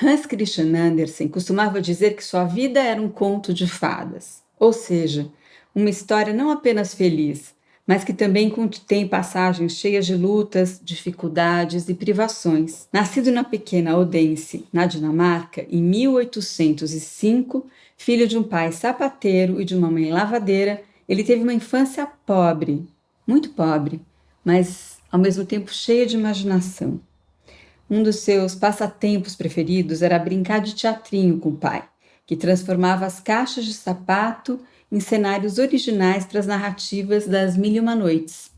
Hans Christian Andersen costumava dizer que sua vida era um conto de fadas, ou seja, uma história não apenas feliz, mas que também contém passagens cheias de lutas, dificuldades e privações. Nascido na pequena Odense, na Dinamarca, em 1805, filho de um pai sapateiro e de uma mãe lavadeira, ele teve uma infância pobre, muito pobre, mas ao mesmo tempo cheia de imaginação. Um dos seus passatempos preferidos era brincar de teatrinho com o pai, que transformava as caixas de sapato em cenários originais para as narrativas das Mil e Uma Noites.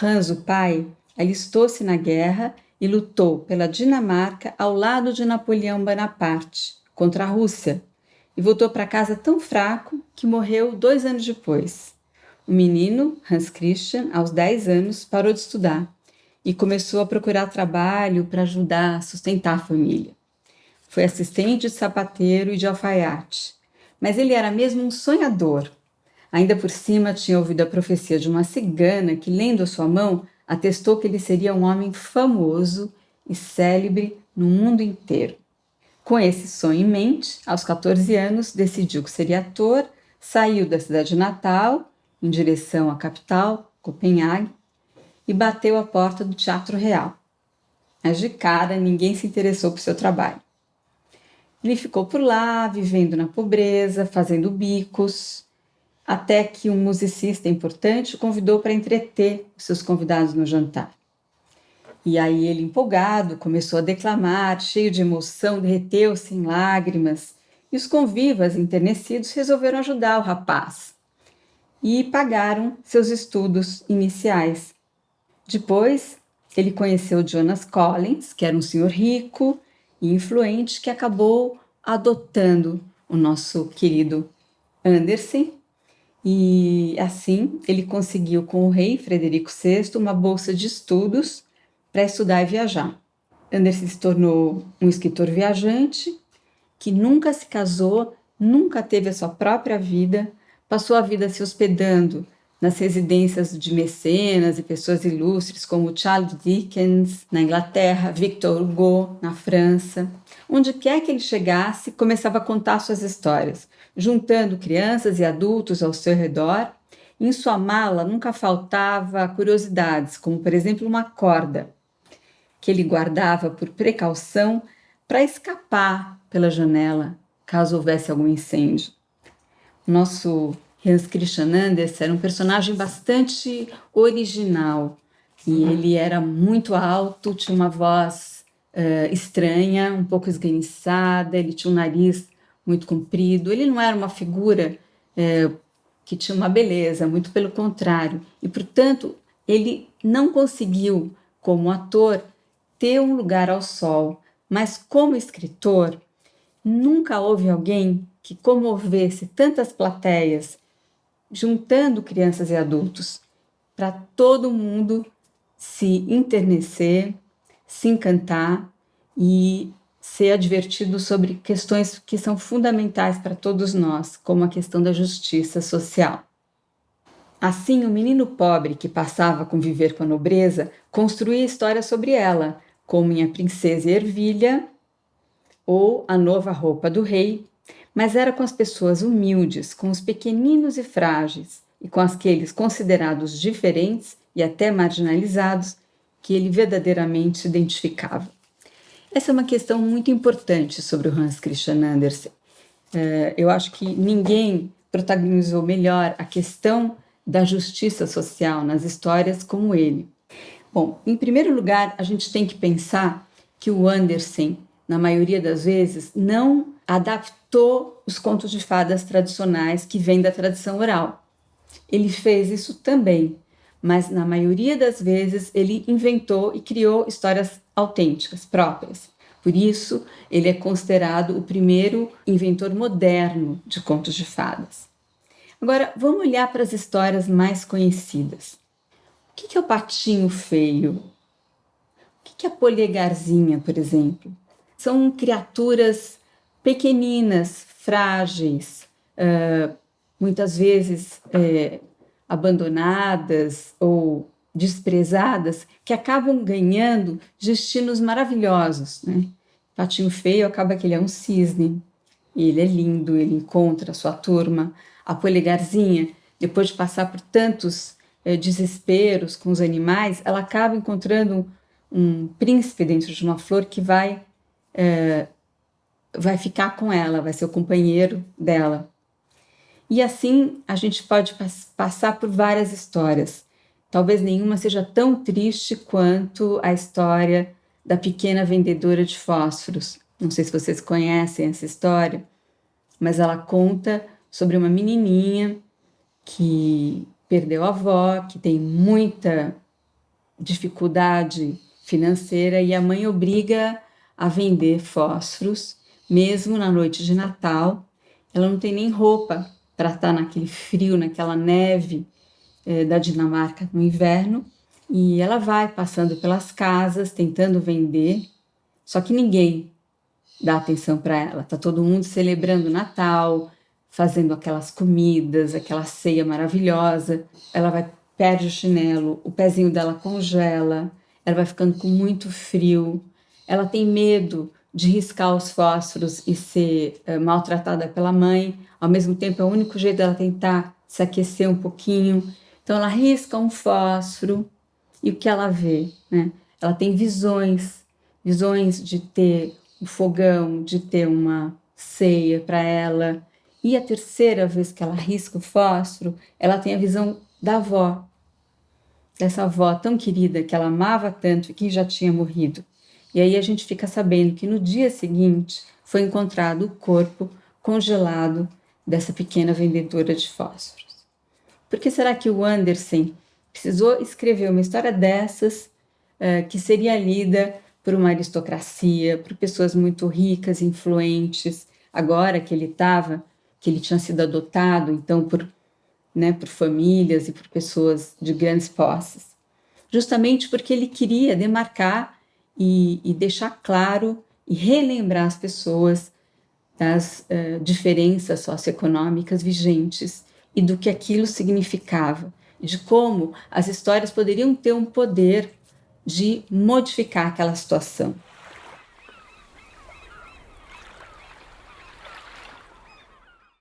Hans, o pai, alistou-se na guerra e lutou pela Dinamarca ao lado de Napoleão Bonaparte, contra a Rússia, e voltou para casa tão fraco que morreu 2 anos depois. O menino, Hans Christian, aos 10 anos, parou de estudar e começou a procurar trabalho para ajudar a sustentar a família. Foi assistente de sapateiro e de alfaiate, mas ele era mesmo um sonhador. Ainda por cima tinha ouvido a profecia de uma cigana que, lendo a sua mão, atestou que ele seria um homem famoso e célebre no mundo inteiro. Com esse sonho em mente, aos 14 anos, decidiu que seria ator, saiu da cidade natal, em direção à capital, Copenhague, e bateu à porta do Teatro Real. Mas de cara ninguém se interessou por seu trabalho. Ele ficou por lá, vivendo na pobreza, fazendo bicos, até que um musicista importante o convidou para entreter os seus convidados no jantar. E aí ele, empolgado, começou a declamar, cheio de emoção, derreteu-se em lágrimas, e os convivas, enternecidos, resolveram ajudar o rapaz e pagaram seus estudos iniciais. Depois, ele conheceu Jonas Collins, que era um senhor rico e influente, que acabou adotando o nosso querido Andersen, e assim ele conseguiu com o rei Frederico VI uma bolsa de estudos para estudar e viajar. Andersen se tornou um escritor viajante, que nunca se casou, nunca teve a sua própria vida, passou a vida se hospedando nas residências de mecenas e pessoas ilustres como Charles Dickens, na Inglaterra, Victor Hugo, na França. Onde quer que ele chegasse, começava a contar suas histórias, juntando crianças e adultos ao seu redor. Em sua mala nunca faltava curiosidades, como, por exemplo, uma corda, que ele guardava por precaução para escapar pela janela, caso houvesse algum incêndio. Nosso Hans Christian Andersen era um personagem bastante original e ele era muito alto, tinha uma voz estranha, um pouco esganiçada, ele tinha um nariz muito comprido, ele não era uma figura que tinha uma beleza, muito pelo contrário, e portanto ele não conseguiu, como ator, ter um lugar ao sol, mas como escritor, nunca houve alguém que comovesse tantas plateias, juntando crianças e adultos, para todo mundo se enternecer, se encantar e ser advertido sobre questões que são fundamentais para todos nós, como a questão da justiça social. Assim, o menino pobre que passava a conviver com a nobreza construía histórias sobre ela, como em A Princesa e Ervilha ou A Nova Roupa do Rei, mas era com as pessoas humildes, com os pequeninos e frágeis, e com aqueles considerados diferentes e até marginalizados, que ele verdadeiramente se identificava. Essa é uma questão muito importante sobre o Hans Christian Andersen. Eu acho que ninguém protagonizou melhor a questão da justiça social nas histórias como ele. Bom, em primeiro lugar, a gente tem que pensar que o Andersen, na maioria das vezes, não adaptou os contos de fadas tradicionais que vêm da tradição oral. Ele fez isso também, mas na maioria das vezes ele inventou e criou histórias autênticas, próprias. Por isso, ele é considerado o primeiro inventor moderno de contos de fadas. Agora, vamos olhar para as histórias mais conhecidas. O que é o Patinho Feio? O que é a Polegarzinha, por exemplo? São criaturas pequeninas, frágeis, muitas vezes abandonadas ou desprezadas, que acabam ganhando destinos maravilhosos, né? Patinho Feio acaba que ele é um cisne, e ele é lindo, ele encontra a sua turma. A Polegarzinha, depois de passar por tantos desesperos com os animais, ela acaba encontrando um príncipe dentro de uma flor que vai ficar com ela, vai ser o companheiro dela. E assim a gente pode passar por várias histórias. Talvez nenhuma seja tão triste quanto a história da pequena vendedora de fósforos. Não sei se vocês conhecem essa história, mas ela conta sobre uma menininha que perdeu a avó, que tem muita dificuldade financeira e a mãe obriga a vender fósforos, mesmo na noite de Natal. Ela não tem nem roupa para estar naquele frio, naquela neve da Dinamarca no inverno, e ela vai passando pelas casas tentando vender, só que ninguém dá atenção para ela. Tá todo mundo celebrando o Natal, fazendo aquelas comidas, aquela ceia maravilhosa. Ela vai, perde o chinelo, o pezinho dela congela, ela vai ficando com muito frio, ela tem medo de riscar os fósforos e ser maltratada pela mãe. Ao mesmo tempo, é o único jeito dela tentar se aquecer um pouquinho. Então ela risca um fósforo e o que ela vê, né? Ela tem visões de ter um fogão, de ter uma ceia para ela. E a terceira vez que ela risca o fósforo, ela tem a visão da avó, dessa avó tão querida que ela amava tanto e que já tinha morrido. E aí a gente fica sabendo que no dia seguinte foi encontrado o corpo congelado dessa pequena vendedora de fósforos. Por que será que o Andersen precisou escrever uma história dessas que seria lida por uma aristocracia, por pessoas muito ricas, influentes, agora que ele tinha sido adotado, então por famílias e por pessoas de grandes posses? Justamente porque ele queria demarcar e deixar claro e relembrar as pessoas das diferenças socioeconômicas vigentes e do que aquilo significava, de como as histórias poderiam ter um poder de modificar aquela situação.